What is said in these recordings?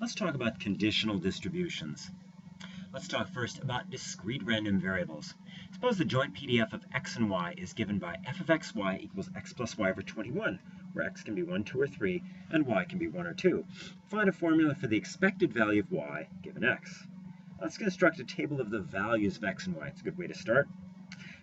Let's talk about conditional distributions. Let's talk first about discrete random variables. Suppose the joint PDF of x and y is given by f of xy equals x plus y over 21, where x can be 1, 2, or 3, and y can be 1 or 2. Find a formula for the expected value of y given x. Let's construct a table of the values of x and y. It's a good way to start.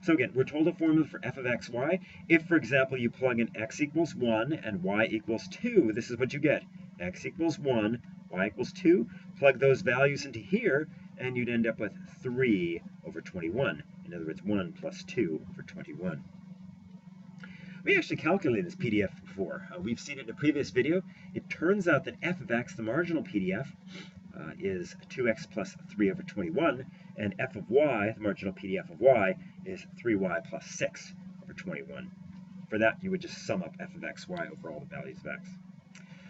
So again, we're told a formula for f of xy. If, for example, you plug in x equals 1 and y equals 2, this is what you get. X equals 1, y equals 2. Plug those values into here, and you'd end up with 3 over 21. In other words, 1 plus 2 over 21. We actually calculated this PDF before. We've seen it in a previous video. It turns out that f of x, the marginal PDF, is 2x plus 3 over 21, and f of y, the marginal PDF of y, is 3y plus 6 over 21. For that, you would just sum up f of xy over all the values of x.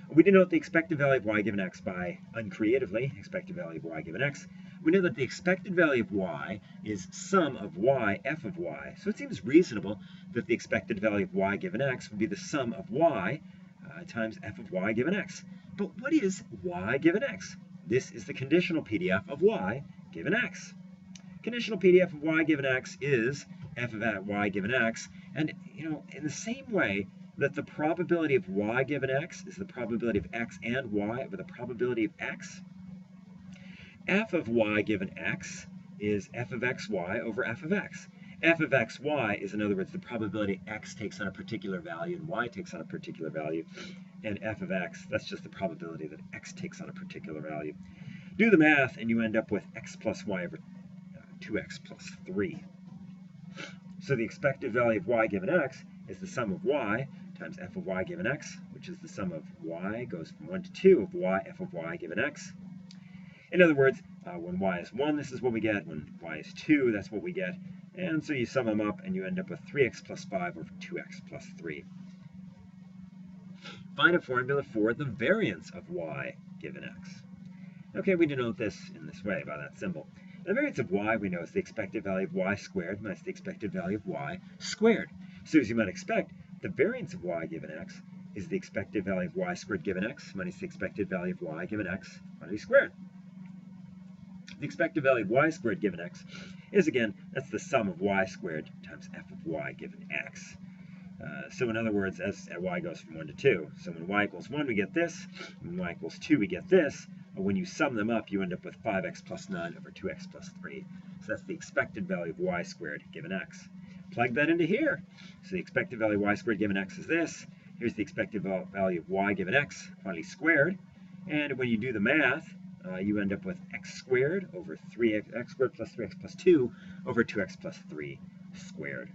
We denote the expected value of y given x by, uncreatively, expected value of y given x. We know that the expected value of y is sum of y, f of y. So it seems reasonable that the expected value of y given x would be the sum of y times f of y given x. But what is y given x? This is the conditional PDF of y given x. Conditional PDF of y given x is f of y given x. And, in the same way that the probability of y given x is the probability of x and y over the probability of x, f of y given x is f of xy over f of x. F of xy is, in other words, the probability x takes on a particular value and y takes on a particular value. And f of x, that's just the probability that x takes on a particular value. Do the math, and you end up with x plus y over 2x plus 3. So the expected value of y given x is the sum of y times f of y given x, which is the sum of y goes from 1 to 2 of y f of y given x. In other words, when y is 1, this is what we get. When y is 2, that's what we get. And so you sum them up, and you end up with 3x plus 5 over 2x plus 3. Find a formula for the variance of y given x. Okay, we denote this in this way, by that symbol. The variance of y, we know, is the expected value of y squared minus the expected value of y squared. So as you might expect, the variance of y given x is the expected value of y squared given x minus the expected value of y given x quantity squared. The expected value of y squared given x is, again, that's the sum of y squared times f of y given x. So in other words, as y goes from 1 to 2. So when y equals 1, we get this. When y equals 2, we get this. But when you sum them up, you end up with 5x plus 9 over 2x plus 3. So that's the expected value of y squared given x. Plug that into here. So the expected value of y squared given x is this. Here's the expected value of y given x, quantity squared. And when you do the math, you end up with x squared over 3x squared plus 3x plus 2 over 2x plus 3 squared.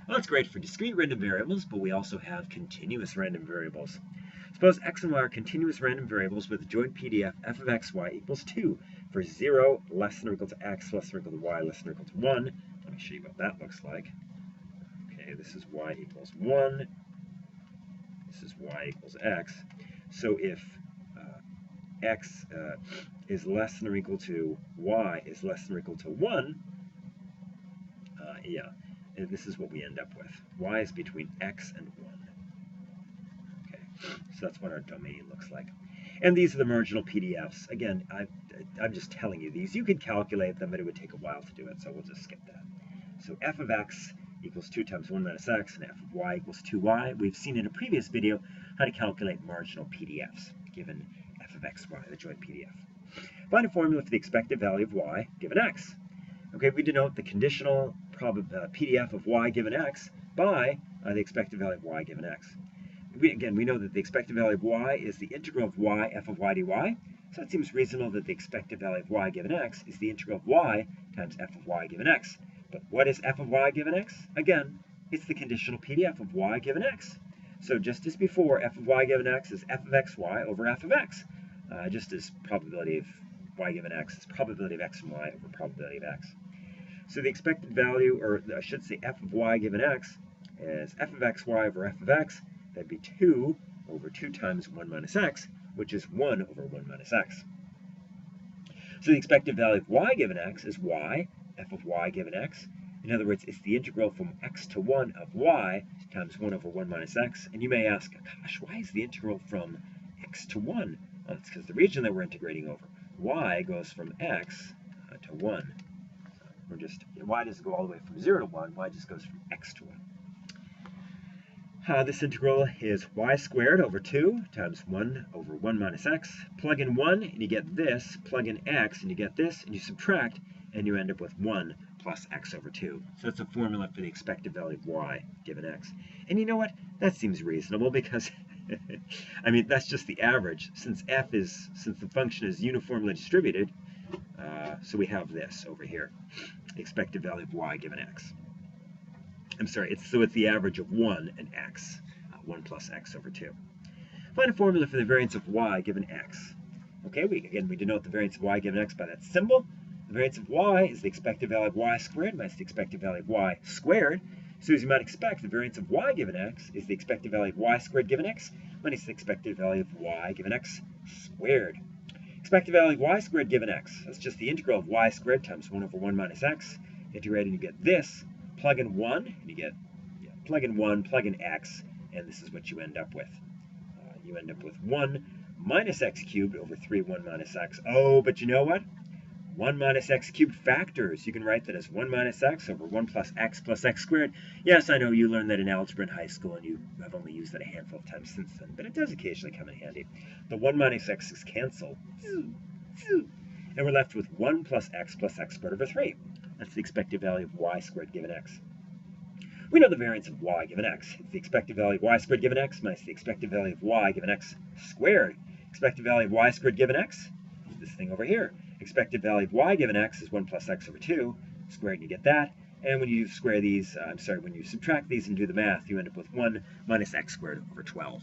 Well, that's great for discrete random variables, but we also have continuous random variables. Suppose x and y are continuous random variables with a joint PDF f of xy equals 2 for 0 less than or equal to x less than or equal to y less than or equal to 1. Let me show you what that looks like. Okay, this is y equals 1. This is y equals x. So if x is less than or equal to y is less than or equal to 1, and this is what we end up with. Y is between x and 1. Okay, so that's what our domain looks like. And these are the marginal PDFs. Again, I'm just telling you these. You could calculate them, but it would take a while to do it, so we'll just skip that. So f of x equals 2 times 1 minus x, and f of y equals 2y. We've seen in a previous video how to calculate marginal PDFs, given f of xy, the joint PDF. Find a formula for the expected value of y given x. Okay, we denote the conditional PDF of y given x by the expected value of y given x. We know that the expected value of y is the integral of y f of y dy. So it seems reasonable that the expected value of y given x is the integral of y times f of y given x. But what is f of y given x? Again, it's the conditional PDF of y given x. So just as before, f of y given x is f of xy over f of x. Just as probability of y given x is probability of x and y over probability of x. So the expected value, or I should say f of y given x, is f of xy over f of x. That'd be 2 over 2 times 1 minus x, which is 1 over 1 minus x. So the expected value of y given x is y, f of y given x. In other words, it's the integral from x to 1 of y times 1 over 1 minus x. And you may ask, gosh, why is the integral from x to 1 That's because the region that we're integrating over. Y goes from x to 1. We're just, y doesn't go all the way from 0 to 1. Y just goes from x to 1. This integral is y squared over 2 times 1 over 1 minus x. Plug in 1 and you get this. Plug in x and you get this. And you subtract and you end up with 1 plus x over 2. So that's a formula for the expected value of y given x. And you know what? That seems reasonable because, I mean, that's just the average. Since the function is uniformly distributed, so we have this over here, the expected value of y given x. I'm sorry, it's the average of 1 and x, 1 plus x over 2. Find a formula for the variance of y given x. Okay, we denote the variance of y given x by that symbol. The variance of y is the expected value of y squared minus the expected value of y squared. So as you might expect, the variance of y given x is the expected value of y squared given x minus the expected value of y given x squared. Expected value of y squared given x, that's just the integral of y squared times 1 over 1 minus x. Integrate and you get this. Plug in 1, and you get, plug in 1, plug in x, and this is what you end up with. You end up with 1 minus x cubed over 3, 1 minus x. Oh, but you know what? 1 minus x cubed factors. You can write that as 1 minus x over 1 plus x squared. Yes, I know you learned that in algebra in high school, and you have only used that a handful of times since then, but it does occasionally come in handy. The 1 minus x is canceled, and we're left with 1 plus x squared over 3. That's the expected value of y squared given x. We know the variance of y given x. It's the expected value of y squared given x minus the expected value of y given x squared. Expected value of y squared given x is this thing over here. Expected value of y given x is 1 plus x over 2 squared, and you get that. And when you square these, when you subtract these and do the math, you end up with 1 minus x squared over 12.